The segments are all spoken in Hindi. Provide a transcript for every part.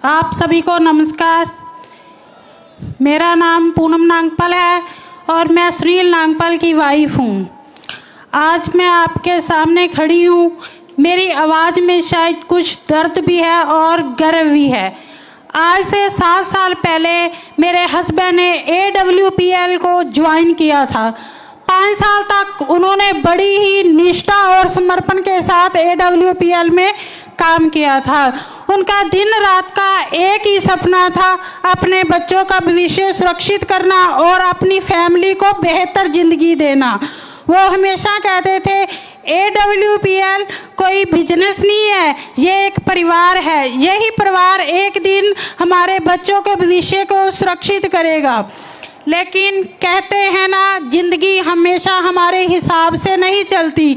आप सभी को नमस्कार। मेरा नाम पूनम नांगपल है और मैं सुनील नांगपल की वाइफ हूँ। आज मैं आपके सामने खड़ी हूँ। मेरी आवाज़ में शायद कुछ दर्द भी है और गर्व भी है। आज से 7 साल पहले मेरे हस्बैंड ने AWPL को ज्वाइन किया था। 5 साल तक उन्होंने बड़ी ही निष्ठा और समर्पण के साथ AWPL में काम किया था। उनका दिन रात का एक ही सपना था, अपने बच्चों का भविष्य सुरक्षित करना और अपनी फैमिली को बेहतर जिंदगी देना। वो हमेशा कहते थे AWPL कोई बिजनेस नहीं है, ये एक परिवार है। यही परिवार एक दिन हमारे बच्चों के भविष्य को सुरक्षित करेगा। लेकिन कहते हैं ना, जिंदगी हमेशा हमारे हिसाब से नहीं चलती।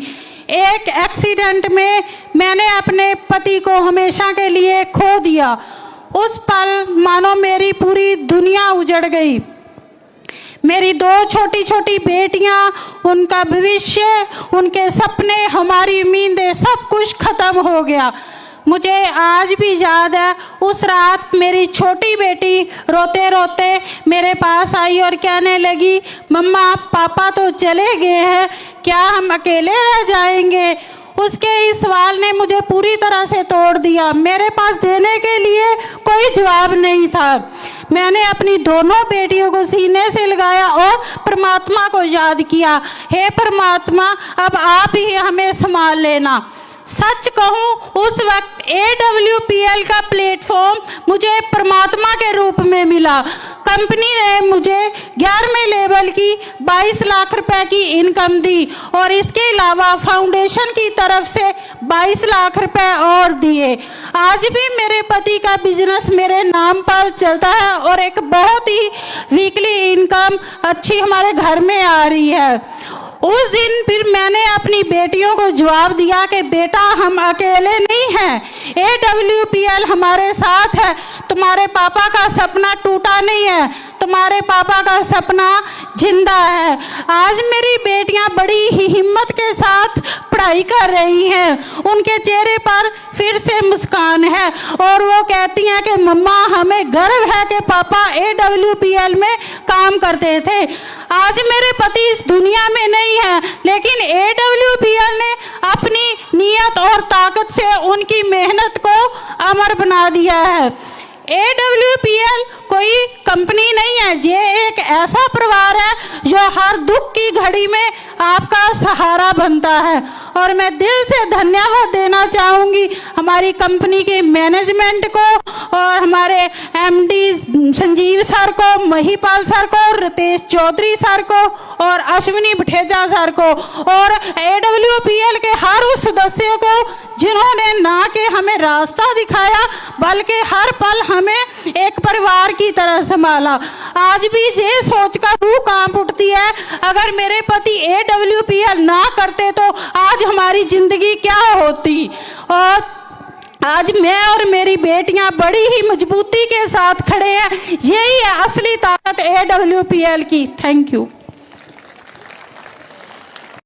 एक एक्सीडेंट में मैंने अपने पति को हमेशा के लिए खो दिया। उस पल मानो मेरी पूरी दुनिया उजड़ गई। मेरी 2 छोटी छोटी बेटियां, उनका भविष्य, उनके सपने, हमारी उम्मीदें, सब कुछ खत्म हो गया। मुझे आज भी याद है, उस रात मेरी छोटी बेटी रोते रोते मेरे पास आई और कहने लगी, मम्मा पापा तो चले गए हैं, क्या हम अकेले रह जाएंगे? उसके इस सवाल ने मुझे पूरी तरह से तोड़ दिया। मेरे पास देने के लिए कोई जवाब नहीं था। मैंने अपनी दोनों बेटियों को सीने से लगाया और परमात्मा को याद किया, हे परमात्मा, अब आप ही हमें संभाल लेना। सच कहूं, उस वक्त AWPL का प्लेटफॉर्म मुझे परमात्मा के रूप में मिला। कंपनी ने मुझे 11वें लेवल की 22 लाख रुपए की इनकम दी और इसके अलावा फाउंडेशन की तरफ से 22 लाख रुपए और दिए। आज भी मेरे पति का बिजनेस मेरे नाम पर चलता है और एक बहुत ही वीकली इनकम अच्छी हमारे घर में आ रही है। उस दिन फिर मैंने अपनी बेटियों को जवाब दिया कि बेटा, हम अकेले नहीं हैं, AWPL हमारे साथ है। तुम्हारे पापा का सपना टूटा नहीं है, तुम्हारे पापा का सपना जिंदा है। आज मेरी बेटियां बड़ी ही हिम्मत के साथ पढ़ाई कर रही हैं। उनके चेहरे पर फिर से मुस्कान है और वो कहती हैं कि मम्मा, हमें गर्व है कि पापा AWPL में काम करते थे। आज मेरे पति इस दुनिया में नहीं है, लेकिन AWPL ने अपनी नियत और ताकत से उनकी मेहनत को अमर बना दिया है। AWPL कोई कंपनी नहीं है, ये एक ऐसा परिवार है जो हर दुख की घड़ी में आपका सहारा बनता है। और मैं दिल से धन्यवाद देना चाहूँगी हमारी कंपनी के मैनेजमेंट को और हमारे MD संजीव सर को, महिपाल सर को, रितेश चौधरी सर को और अश्विनी भटेजा सर को और AWPL के हर उस सदस्य को जिन्होंने ना कि हमें रास्ता दिखाया, बल्कि हर पल हमें एक परिवार की तरह संभाला। आज भी ये सोचकर रूह कांप उठती है, अगर मेरे पति AWPL ना करते तो आज हमारी जिंदगी क्या होती। और आज मैं और मेरी बेटियां बड़ी ही मजबूती के साथ खड़े हैं। यही है असली ताकत AWPL की। Thank you.